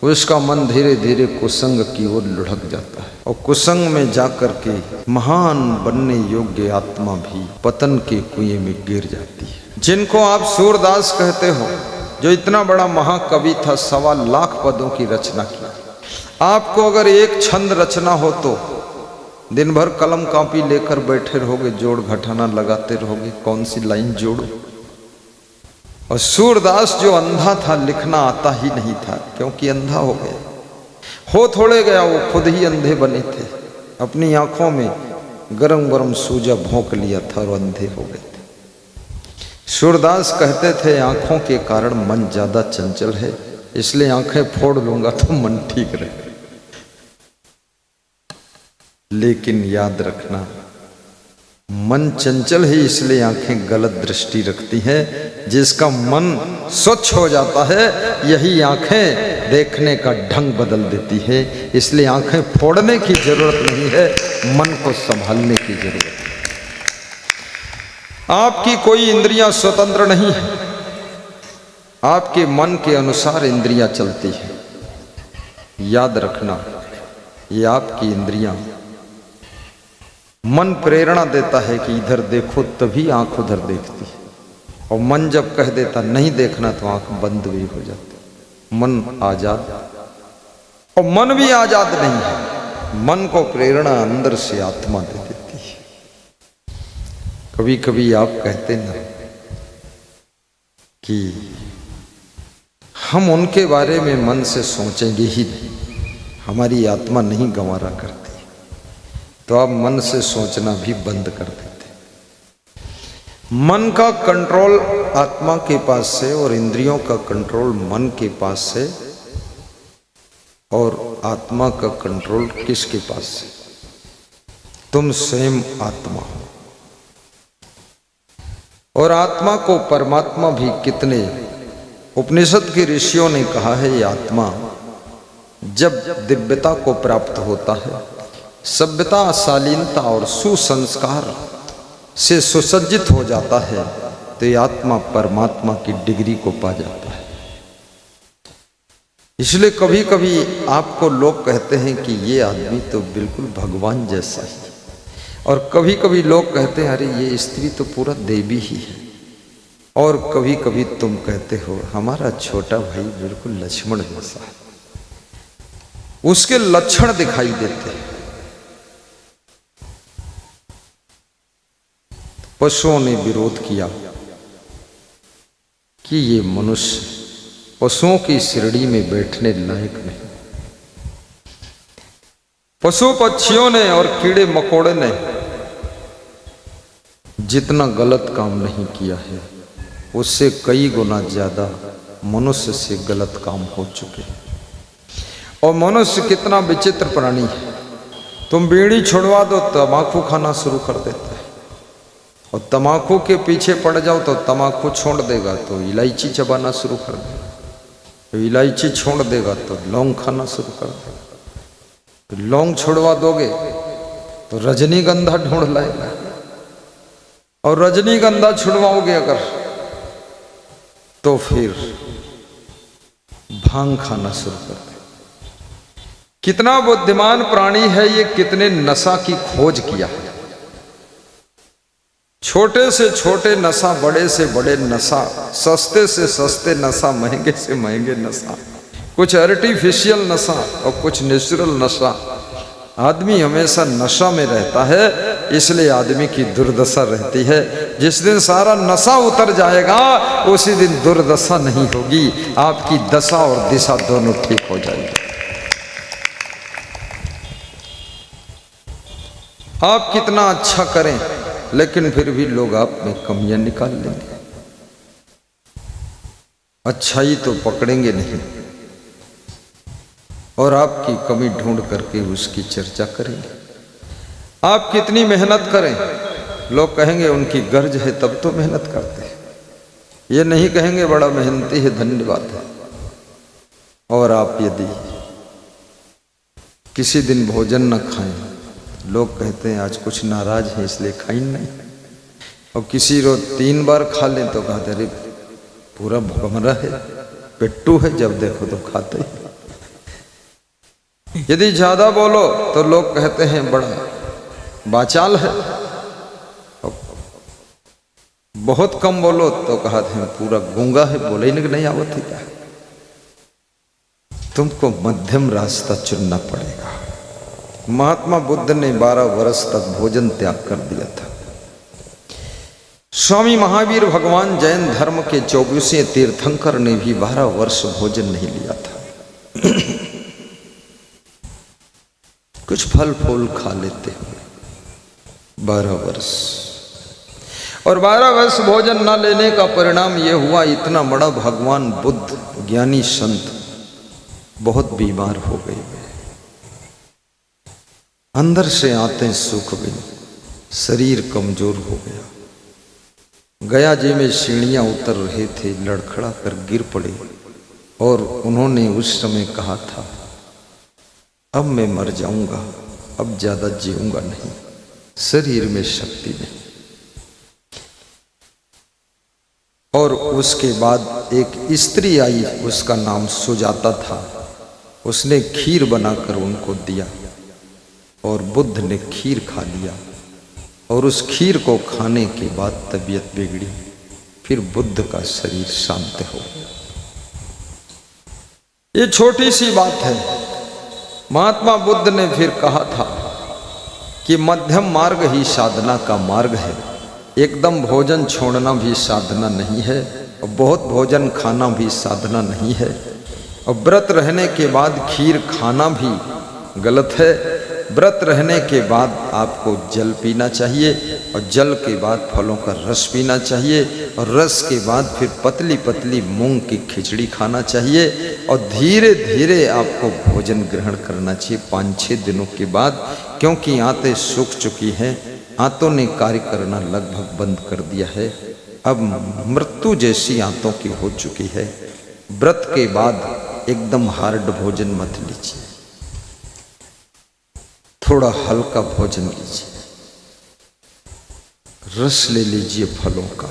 उसका मन धीरे धीरे कुसंग की ओर लुढ़क जाता है और कुसंग में जाकर के महान बनने योग्य आत्मा भी पतन के कुएं में गिर जाती है। जिनको आप सूरदास कहते हो, जो इतना बड़ा महाकवि था, 1.25 लाख पदों की रचना की, आपको अगर एक छंद रचना हो तो दिन भर कलम कॉपी लेकर बैठे रहोगे, जोड़ घटाना लगाते रहोगे, कौन सी लाइन जोड़ो। और सूरदास जो अंधा था, लिखना आता ही नहीं था, क्योंकि अंधा हो गया। हो थोड़े गया, वो खुद ही अंधे बने थे, अपनी आंखों में गरम गरम सूजा भोंक लिया था और अंधे हो गए थे। सूरदास कहते थे आंखों के कारण मन ज्यादा चंचल है, इसलिए आंखें फोड़ लूंगा तो मन ठीक रहेगा। लेकिन याद रखना, मन चंचल है इसलिए आंखें गलत दृष्टि रखती हैं। जिसका मन स्वच्छ हो जाता है, यही आंखें देखने का ढंग बदल देती है। इसलिए आंखें फोड़ने की जरूरत नहीं है, मन को संभालने की जरूरत है। आपकी कोई इंद्रियां स्वतंत्र नहीं है, आपके मन के अनुसार इंद्रियां चलती है। याद रखना, ये आपकी इंद्रियां, मन प्रेरणा देता है कि इधर देखो, तभी आंख उधर देखती है। और मन जब कह देता नहीं देखना, तो आंख बंद भी हो जाती। मन आजाद, और मन भी आजाद नहीं है, मन को प्रेरणा अंदर से आत्मा दे देती है। कभी कभी आप कहते ना कि हम उनके बारे में मन से सोचेंगे ही नहीं, हमारी आत्मा नहीं गंवारा करती, तो आप मन से सोचना भी बंद कर देते। मन का कंट्रोल आत्मा के पास से और इंद्रियों का कंट्रोल मन के पास से, और आत्मा का कंट्रोल किसके पास से? तुम स्वयं आत्मा हो। और आत्मा को परमात्मा भी कितने, उपनिषद के ऋषियों ने कहा है, ये आत्मा जब दिव्यता को प्राप्त होता है, सभ्यता, शालीनता और सुसंस्कार से सुसज्जित हो जाता है, तो ये आत्मा परमात्मा की डिग्री को पा जाता है। इसलिए कभी कभी आपको लोग कहते हैं कि ये आदमी तो बिल्कुल भगवान जैसा है, और कभी कभी लोग कहते हैं अरे ये स्त्री तो पूरा देवी ही है। और कभी कभी तुम कहते हो हमारा छोटा भाई बिल्कुल लक्ष्मण जैसा है, उसके लक्षण दिखाई देते हैं। पशुओं ने विरोध किया कि ये मनुष्य पशुओं की श्रेणी में बैठने लायक नहीं। पशु पक्षियों ने और कीड़े मकोड़े ने जितना गलत काम नहीं किया है, उससे कई गुना ज्यादा मनुष्य से गलत काम हो चुके हैं। और मनुष्य कितना विचित्र प्राणी है, तुम बीड़ी छुड़वा दो, तम्बाकू खाना शुरू कर देता है। और तम्बाकू के पीछे पड़ जाओ तो तम्बाकू छोड़ देगा तो इलायची चबाना शुरू कर देगा, तो इलायची छोड़ देगा तो लौंग खाना शुरू कर देगा, तो लौंग छुड़वा दोगे तो रजनीगंधा ढूंढ लाएगा, और रजनीगंधा छुड़वाओगे अगर तो फिर भांग खाना शुरू कर देगा। कितना बुद्धिमान प्राणी है ये, कितने नशा की खोज किया है। छोटे से छोटे नशा, बड़े से बड़े नशा, सस्ते से सस्ते नशा, महंगे से महंगे नशा, कुछ आर्टिफिशियल नशा और कुछ नेचुरल नशा। आदमी हमेशा नशा में रहता है, इसलिए आदमी की दुर्दशा रहती है। जिस दिन सारा नशा उतर जाएगा, उसी दिन दुर्दशा नहीं होगी, आपकी दशा और दिशा दोनों ठीक हो जाएगी। आप कितना अच्छा करें, लेकिन फिर भी लोग आप में कमियां निकाल लेंगे, अच्छाई तो पकड़ेंगे नहीं, और आपकी कमी ढूंढ करके उसकी चर्चा करेंगे। आप कितनी मेहनत करें, लोग कहेंगे उनकी गर्ज है तब तो मेहनत करते हैं, ये नहीं कहेंगे बड़ा मेहनती है, धन्यवाद है। और आप यदि किसी दिन भोजन न खाएं, लोग कहते हैं आज कुछ नाराज है इसलिए खाई नहीं, और किसी रोज 3 बार खा लें तो कहते अरे पूरा भुखमरा है, पेट्टू है, जब देखो तो खाते ही। यदि ज्यादा बोलो तो लोग कहते हैं बड़ा बाचाल है, बहुत कम बोलो तो कहते हैं पूरा गूंगा है, बोले नहीं आवत है क्या। तुमको मध्यम रास्ता चुनना पड़ेगा। महात्मा बुद्ध ने 12 वर्ष तक भोजन त्याग कर दिया था। स्वामी महावीर भगवान जैन धर्म के 24वें तीर्थंकर ने भी 12 वर्ष भोजन नहीं लिया था। कुछ फल फूल खा लेते हुए 12 वर्ष, और 12 वर्ष भोजन न लेने का परिणाम यह हुआ इतना बड़ा भगवान बुद्ध ज्ञानी संत बहुत बीमार हो गए, अंदर से आते सूख गई, शरीर कमजोर हो गया। गया जी में सीढ़ियां उतर रहे थे, लड़खड़ा कर गिर पड़े और उन्होंने उस समय कहा था अब मैं मर जाऊंगा, अब ज्यादा जीऊंगा नहीं, शरीर में शक्ति नहीं। और उसके बाद एक स्त्री आई, उसका नाम सुजाता था, उसने खीर बनाकर उनको दिया और बुद्ध ने खीर खा लिया, और उस खीर को खाने के बाद तबीयत बिगड़ी, फिर बुद्ध का शरीर शांत हो गया। ये छोटी सी बात है। महात्मा बुद्ध ने फिर कहा था कि मध्यम मार्ग ही साधना का मार्ग है, एकदम भोजन छोड़ना भी साधना नहीं है, और बहुत भोजन खाना भी साधना नहीं है, और व्रत रहने के बाद खीर खाना भी गलत है। व्रत रहने के बाद आपको जल पीना चाहिए, और जल के बाद फलों का रस पीना चाहिए, और रस के बाद फिर पतली पतली मूंग की खिचड़ी खाना चाहिए, और धीरे धीरे आपको भोजन ग्रहण करना चाहिए 5-6 दिनों के बाद, क्योंकि आंतें सूख चुकी हैं, आंतों ने कार्य करना लगभग बंद कर दिया है, अब मृत्यु जैसी आंतों की हो चुकी है। व्रत के बाद एकदम हार्ड भोजन मत लीजिए, थोड़ा हल्का भोजन लीजिए, रस ले लीजिए फलों का।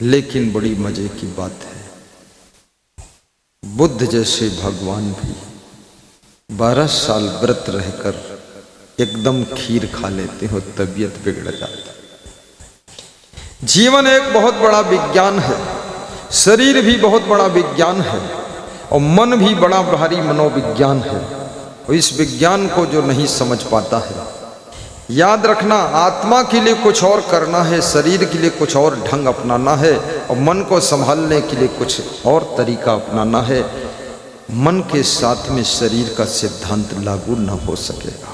लेकिन बड़ी मजे की बात है, बुद्ध जैसे भगवान भी 12 साल व्रत रहकर एकदम खीर खा लेते हो, तबीयत बिगड़ जाता। जीवन एक बहुत बड़ा विज्ञान है, शरीर भी बहुत बड़ा विज्ञान है, और मन भी बड़ा भारी मनोविज्ञान है। और इस विज्ञान को जो नहीं समझ पाता है, याद रखना आत्मा के लिए कुछ और करना है, शरीर के लिए कुछ और ढंग अपनाना है, और मन को संभालने के लिए कुछ और तरीका अपनाना है। मन के साथ में शरीर का सिद्धांत लागू न हो सकेगा।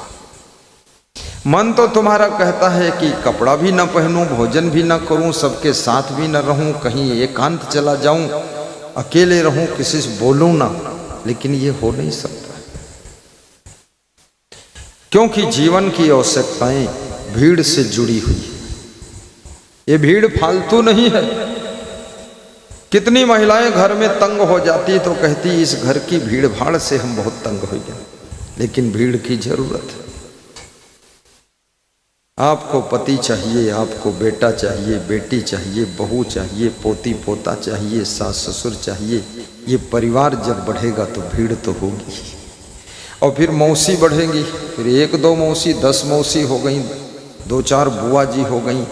मन तो तुम्हारा कहता है कि कपड़ा भी ना पहनूं, भोजन भी ना करूं, सबके साथ भी ना रहूं, कहीं एकांत चला जाऊं, अकेले रहूं, किसी से बोलूं ना, लेकिन ये हो नहीं सकता, क्योंकि जीवन की आवश्यकताएं भीड़ से जुड़ी हुई है। ये भीड़ फालतू नहीं है। कितनी महिलाएं घर में तंग हो जाती तो कहती इस घर की भीड़ भाड़ से हम बहुत तंग हो गए, लेकिन भीड़ की जरूरत है। आपको पति चाहिए, आपको बेटा चाहिए, बेटी चाहिए, बहू चाहिए, पोती पोता चाहिए, सास ससुर चाहिए। ये परिवार जब बढ़ेगा तो भीड़ तो होगी, और फिर मौसी बढ़ेंगी, फिर 1-2 मौसी 10 मौसी हो गई, 2-4 बुआ जी हो गई,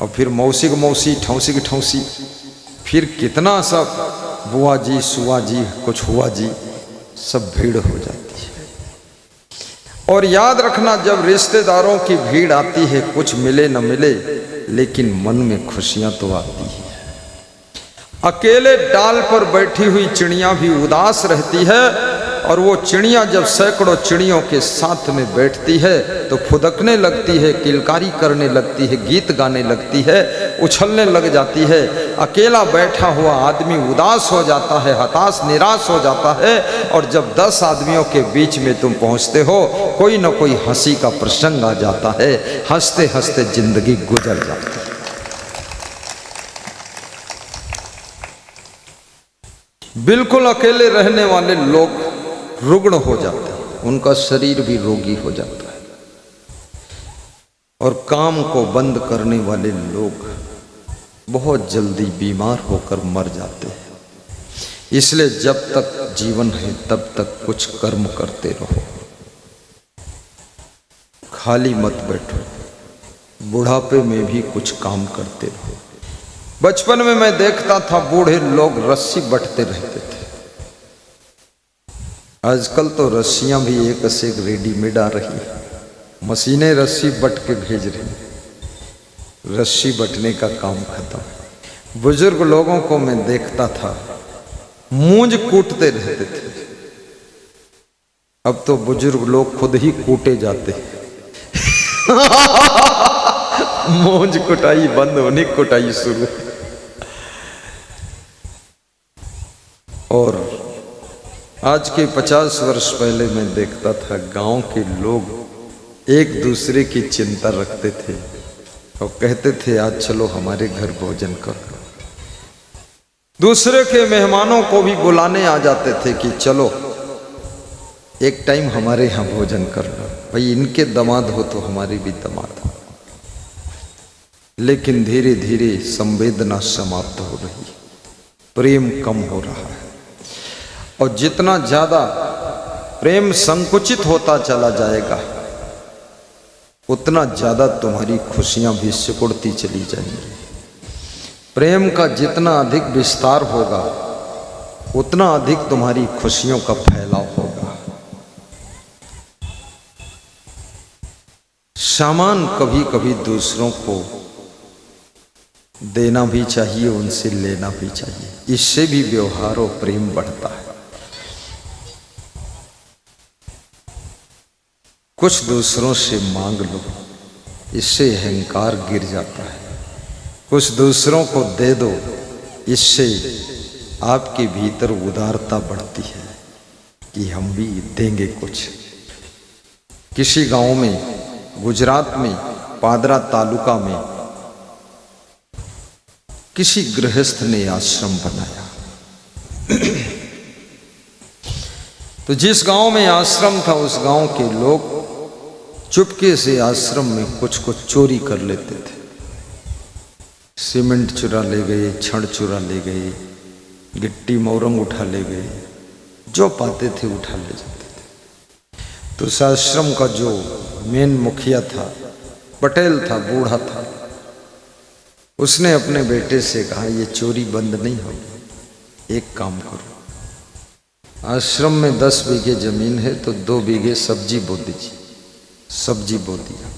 और फिर मौसी की मौसी, ठौसी की ठौसी, फिर कितना सब बुआ जी, सुआ जी, कुछ हुआ जी, सब भीड़ हो जाती है। और याद रखना, जब रिश्तेदारों की भीड़ आती है, कुछ मिले न मिले, लेकिन मन में खुशियां तो आती है। अकेले डाल पर बैठी हुई चिड़िया भी उदास रहती है, और वो चिड़िया जब सैकड़ों चिड़ियों के साथ में बैठती है तो फुदकने लगती है, किलकारी करने लगती है, गीत गाने लगती है, उछलने लग जाती है। अकेला बैठा हुआ आदमी उदास हो जाता है, हताश निराश हो जाता है, और जब 10 आदमियों के बीच में तुम पहुंचते हो, कोई न कोई हंसी का प्रसंग आ जाता है, हंसते हंसते जिंदगी गुजर जाती है। बिल्कुल अकेले रहने वाले लोग रुग्ण हो जाते हैं, उनका शरीर भी रोगी हो जाता है, और काम को बंद करने वाले लोग बहुत जल्दी बीमार होकर मर जाते हैं। इसलिए जब तक जीवन है तब तक कुछ कर्म करते रहो, खाली मत बैठो, बुढ़ापे में भी कुछ काम करते रहो। बचपन में मैं देखता था बूढ़े लोग रस्सी बटते रहते थे। आजकल तो रस्सियां भी एक से एक रेडीमेड आ रही है, मशीनें रस्सी बट के भेज रही, रस्सी बटने का काम खत्म। बुजुर्ग लोगों को मैं देखता था मूंज कूटते रहते थे, अब तो बुजुर्ग लोग खुद ही कूटे जाते हैं। मूंज कुटाई बंद होने, कुटाई शुरू। और आज के 50 वर्ष पहले मैं देखता था गांव के लोग एक दूसरे की चिंता रखते थे और कहते थे आज चलो हमारे घर भोजन करो। दूसरे के मेहमानों को भी बुलाने आ जाते थे कि चलो एक टाइम हमारे यहाँ भोजन करना, भाई इनके दामाद हो तो हमारे भी दामाद हो। लेकिन धीरे धीरे संवेदना समाप्त हो रही, प्रेम कम हो रहा है, और जितना ज्यादा प्रेम संकुचित होता चला जाएगा उतना ज्यादा तुम्हारी खुशियां भी सिकुड़ती चली जाएंगी। प्रेम का जितना अधिक विस्तार होगा उतना अधिक तुम्हारी खुशियों का फैलाव होगा। सामान कभी कभी दूसरों को देना भी चाहिए, उनसे लेना भी चाहिए, इससे भी व्यवहार और प्रेम बढ़ता है। कुछ दूसरों से मांग लो, इससे अहंकार गिर जाता है। कुछ दूसरों को दे दो, इससे आपके भीतर उदारता बढ़ती है कि हम भी देंगे कुछ। किसी गांव में, गुजरात में, पादरा तालुका में किसी गृहस्थ ने आश्रम बनाया। तो जिस गांव में आश्रम था उस गांव के लोग चुपके से आश्रम में कुछ कुछ चोरी कर लेते थे। सीमेंट चुरा ले गए, छड़ चुरा ले गए, गिट्टी मोरंग उठा ले गए, जो पाते थे उठा ले जाते थे। तो उस आश्रम का जो मेन मुखिया था, पटेल था, बूढ़ा था, उसने अपने बेटे से कहा ये चोरी बंद नहीं होगी, एक काम करो, आश्रम में 10 बीघे जमीन है तो 2 बीघे सब्जी बो दीजिए। सब्जी बो दिया।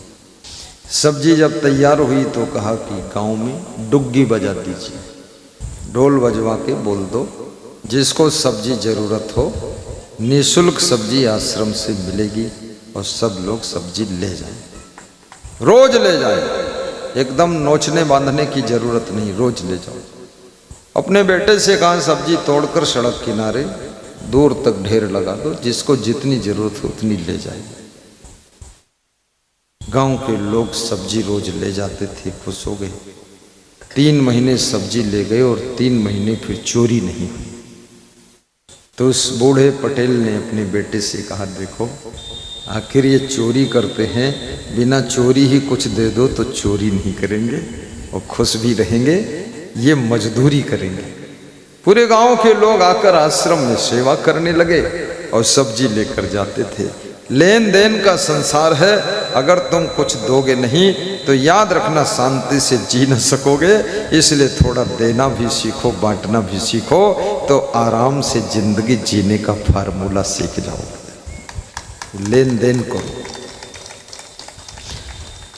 सब्जी जब तैयार हुई तो कहा कि गांव में डुग्गी बजा दीजिए, ढोल बजवा के बोल दो जिसको सब्जी जरूरत हो निःशुल्क सब्जी आश्रम से मिलेगी और सब लोग सब्जी ले जाएं, रोज ले जाएं, एकदम नोचने बांधने की जरूरत नहीं, रोज ले जाओ। अपने बेटे से कहा सब्जी तोड़कर सड़क किनारे दूर तक ढेर लगा दो, जिसको जितनी जरूरत हो उतनी ले जाए। गांव के लोग सब्जी रोज ले जाते थे, खुश हो गए। 3 महीने सब्जी ले गए और 3 महीने फिर चोरी नहीं हुई। तो उस बूढ़े पटेल ने अपने बेटे से कहा देखो आखिर ये चोरी करते हैं, बिना चोरी ही कुछ दे दो तो चोरी नहीं करेंगे और खुश भी रहेंगे, ये मजदूरी करेंगे। पूरे गांव के लोग आकर आश्रम में सेवा करने लगे और सब्जी लेकर जाते थे। लेन देन का संसार है, अगर तुम कुछ दोगे नहीं तो याद रखना शांति से जी न सकोगे, इसलिए थोड़ा देना भी सीखो, बांटना भी सीखो, तो आराम से जिंदगी जीने का फार्मूला सीख जाओगे। लेन देन करो,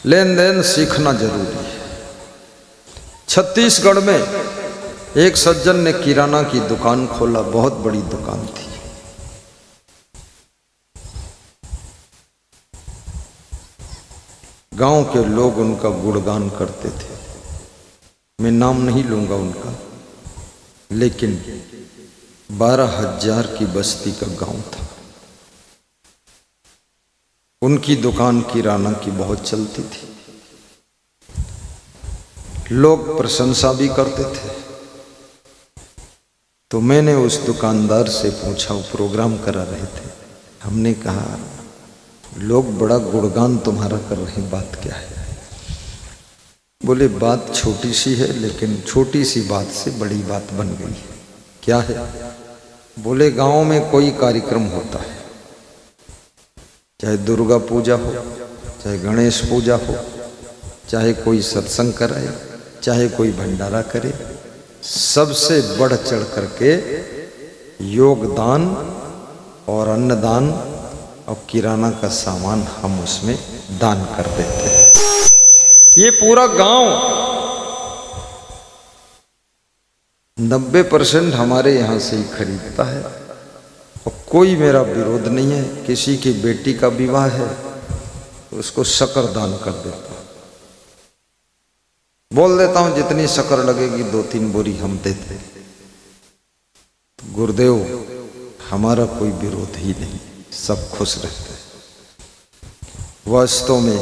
लेन देन सीखना जरूरी है। छत्तीसगढ़ में एक सज्जन ने किराना की दुकान खोला, बहुत बड़ी दुकान थी। गांव के लोग उनका गुणगान करते थे। मैं नाम नहीं लूंगा उनका, लेकिन 12,000 की बस्ती का गांव था। उनकी दुकान किराना की बहुत चलती थी, लोग प्रशंसा भी करते थे। तो मैंने उस दुकानदार से पूछा, वो प्रोग्राम करा रहे थे, हमने कहा लोग बड़ा गुणगान तुम्हारा कर रहे हैं, बात क्या है? बोले बात छोटी सी है, लेकिन छोटी सी बात से बड़ी बात बन गई। क्या है? बोले गांव में कोई कार्यक्रम होता है, चाहे दुर्गा पूजा हो, चाहे गणेश पूजा हो, चाहे कोई सत्संग कराए, चाहे कोई भंडारा करे, सबसे बढ़ चढ़ करके योगदान और अन्नदान और किराना का सामान हम उसमें दान कर देते हैं। ये पूरा गांव 90% हमारे यहाँ से ही खरीदता है और कोई मेरा विरोध नहीं है। किसी की बेटी का विवाह है तो उसको शक्कर दान कर देता हूँ, बोल देता हूँ जितनी शक्कर लगेगी 2-3 बोरी हम देते। तो गुरुदेव हमारा कोई विरोध ही नहीं, सब खुश रहते हैं। वास्तव में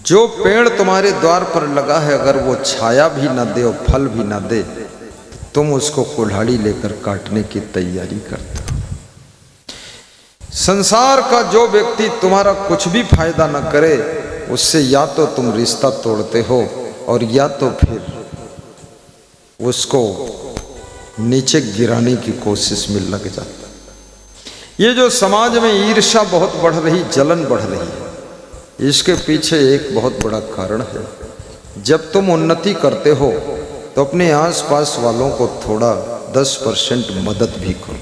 जो पेड़ तुम्हारे द्वार पर लगा है, अगर वो छाया भी ना दे और फल भी ना दे, तो तुम उसको कुल्हाड़ी लेकर काटने की तैयारी करते हो। संसार का जो व्यक्ति तुम्हारा कुछ भी फायदा ना करे, उससे या तो तुम रिश्ता तोड़ते हो और या तो फिर उसको नीचे गिराने की कोशिश में लग जाता। ये जो समाज में ईर्ष्या बहुत बढ़ रही, जलन बढ़ रही है, इसके पीछे एक बहुत बड़ा कारण है। जब तुम उन्नति करते हो तो अपने आसपास वालों को थोड़ा 10% मदद भी करो।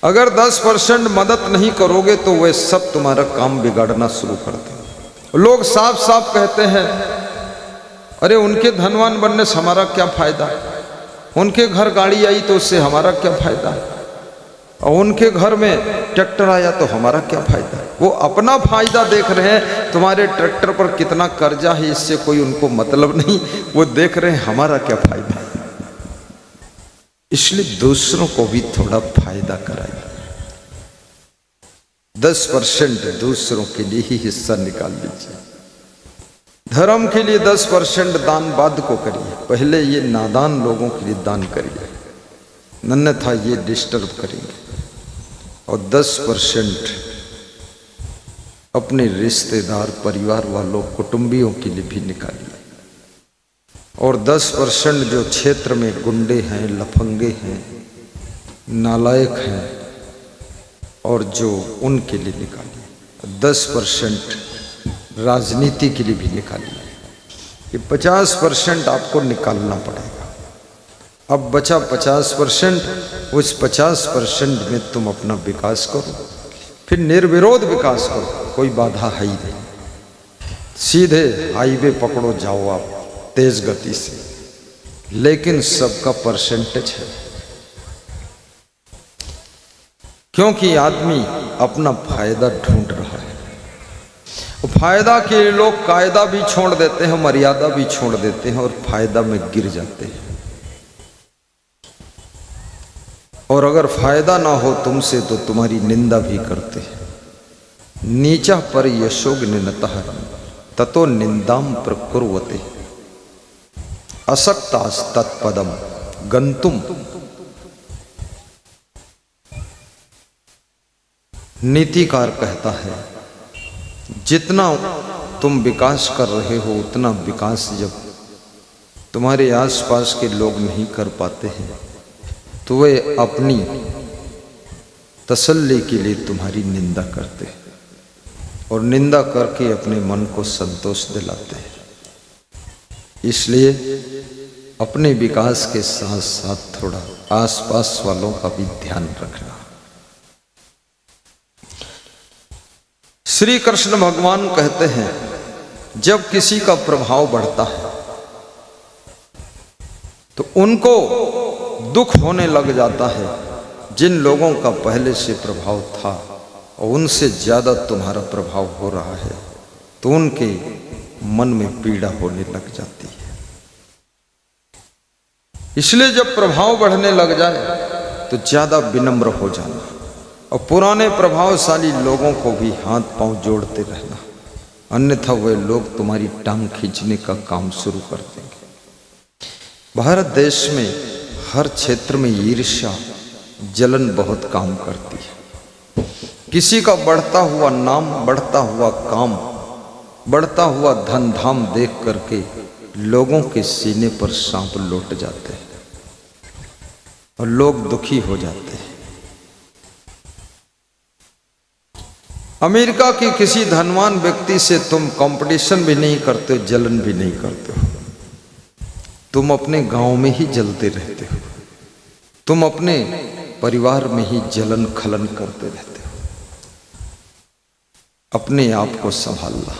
अगर 10% मदद नहीं करोगे तो वे सब तुम्हारा काम बिगाड़ना शुरू कर देंगे। लोग साफ साफ कहते हैं, अरे उनके धनवान बनने से हमारा क्या फायदा, उनके घर गाड़ी आई तो उससे हमारा क्या फायदा, और उनके घर में ट्रैक्टर आया तो हमारा क्या फायदा। वो अपना फायदा देख रहे हैं, तुम्हारे ट्रैक्टर पर कितना कर्जा है इससे कोई उनको मतलब नहीं, वो देख रहे हैं हमारा क्या फायदा। इसलिए दूसरों को भी थोड़ा फायदा कराइए। 10% दूसरों के लिए ही हिस्सा निकाल लीजिए। धर्म के लिए 10% दान बाद को करिए, पहले ये नादान लोगों के लिए दान करिए, अन्यथा ये डिस्टर्ब करेंगे। और 10% अपने रिश्तेदार, परिवार वालों, कुटुंबियों के लिए भी निकालिए। और 10% जो क्षेत्र में गुंडे हैं, लफंगे हैं, नालायक हैं, और जो उनके लिए निकालिए। 10% राजनीति के लिए भी निकालिए। ये 50% आपको निकालना पड़ेगा। अब बचा 50%, उस 50% में तुम अपना विकास करो, फिर निर्विरोध विकास करो, कोई बाधा है ही नहीं। सीधे हाईवे पकड़ो, जाओ आप तेज गति से, लेकिन सबका परसेंटेज है। क्योंकि आदमी अपना फायदा ढूंढ रहा है। फायदा के लिए लोग कायदा भी छोड़ देते हैं, मर्यादा भी छोड़ देते हैं और फायदा में गिर जाते हैं। और अगर फायदा ना हो तुमसे तो तुम्हारी निंदा भी करते हैं। नीचा पर यशोग्निनतः ततो निंदाम प्रकुर्वते असक्तास तत्पदम गंतुम। नीतिकार कहता है, जितना तुम विकास कर रहे हो उतना विकास जब तुम्हारे आसपास के लोग नहीं कर पाते हैं तो वे अपनी तसल्ली के लिए तुम्हारी निंदा करते हैं और निंदा करके अपने मन को संतोष दिलाते हैं। इसलिए अपने विकास के साथ साथ थोड़ा आसपास वालों का भी ध्यान रखना। श्री कृष्ण भगवान कहते हैं, जब किसी का प्रभाव बढ़ता है तो उनको दुख होने लग जाता है। जिन लोगों का पहले से प्रभाव था और उनसे ज्यादा तुम्हारा प्रभाव हो रहा है तो उनके मन में पीड़ा होने लग जाती है। इसलिए जब प्रभाव बढ़ने लग जाए तो ज्यादा विनम्र हो जाना और पुराने प्रभावशाली लोगों को भी हाथ पांव जोड़ते रहना, अन्यथा वे लोग तुम्हारी टांग खींचने का काम शुरू कर देंगे। भारत देश में हर क्षेत्र में ईर्ष्या, जलन बहुत काम करती है। किसी का बढ़ता हुआ नाम, बढ़ता हुआ काम, बढ़ता हुआ धन धाम देख करके लोगों के सीने पर सांप लौट जाते हैं। और लोग दुखी हो जाते हैं। अमेरिका के किसी धनवान व्यक्ति से तुम कंपटीशन भी नहीं करते हो, जलन भी नहीं करते हो। तुम अपने गांव में ही जलते रहते हो, तुम अपने परिवार में ही जलन खलन करते रहते हो। अपने आप को संभालना।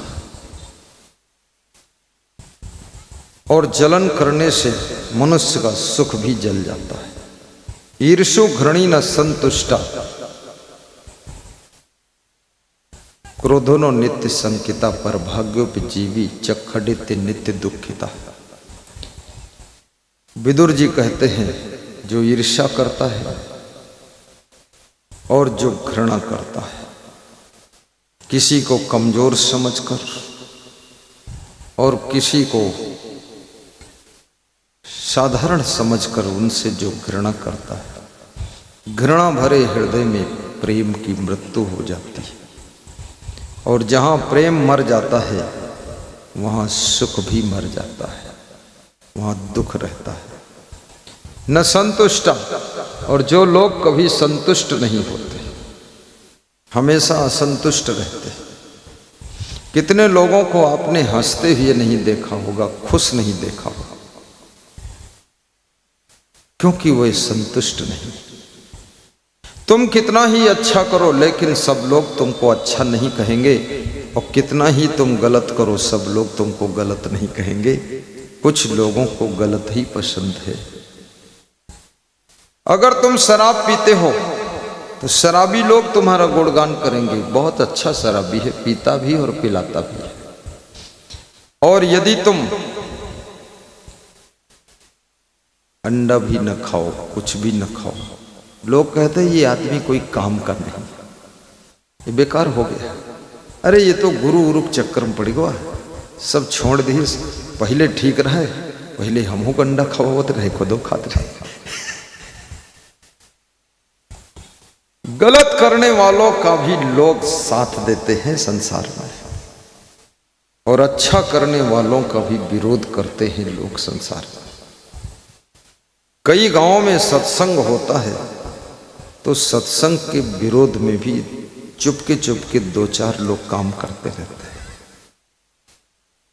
और जलन करने से मनुष्य का सुख भी जल जाता है। ईर्षु घृणी न संतुष्टा, क्रोधोनो नित्य संकिता, पर भाग्योपजीवी चखडित नित्य दुखिता। विदुर जी कहते हैं, जो ईर्ष्या करता है और जो घृणा करता है, किसी को कमजोर समझकर और किसी को साधारण समझकर उनसे जो घृणा करता है, घृणा भरे हृदय में प्रेम की मृत्यु हो जाती है। और जहाँ प्रेम मर जाता है वहाँ सुख भी मर जाता है, वहाँ दुख रहता है। न संतुष्टा, और जो लोग कभी संतुष्ट नहीं होते, हमेशा असंतुष्ट रहते। कितने लोगों को आपने हंसते हुए नहीं देखा होगा, खुश नहीं देखा होगा, क्योंकि वे संतुष्ट नहीं। तुम कितना ही अच्छा करो लेकिन सब लोग तुमको अच्छा नहीं कहेंगे, और कितना ही तुम गलत करो सब लोग तुमको गलत नहीं कहेंगे। कुछ लोगों को गलत ही पसंद है। अगर तुम शराब पीते हो तो शराबी लोग तुम्हारा गुणगान करेंगे, बहुत अच्छा शराबी है, पीता भी और पिलाता भी है। और यदि तुम अंडा भी न खाओ, कुछ भी न खाओ, लोग कहते हैं ये आदमी कोई काम का नहीं, ये बेकार हो गया। अरे ये तो गुरु उरुक चक्कर में पड़ गया, सब छोड़ दिए, पहले ठीक रहे, पहले हमहू को अंडा खावत रहे, खुदो खाते रहे। गलत करने वालों का भी लोग साथ देते हैं संसार में, और अच्छा करने वालों का भी विरोध करते हैं लोग संसार में। कई गांवों में सत्संग होता है तो सत्संग के विरोध में भी चुपके दो चार लोग काम करते रहते हैं।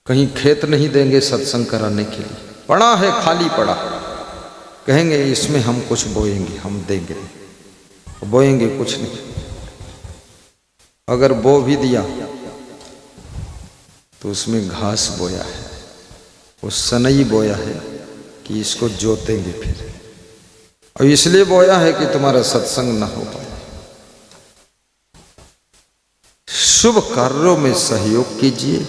कहीं खेत नहीं देंगे सत्संग कराने के लिए, पड़ा है खाली पड़ा, कहेंगे इसमें हम कुछ बोएंगे, हम देंगे, बोएंगे कुछ नहीं। अगर बो भी दिया तो उसमें घास बोया है, वो सनई बोया है कि इसको जोतेंगे फिर, और इसलिए बोया है कि तुम्हारा सत्संग ना हो पाए। शुभ कार्यों में सहयोग कीजिए,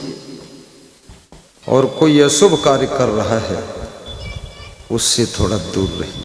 और कोई अशुभ कार्य कर रहा है उससे थोड़ा दूर रहिए।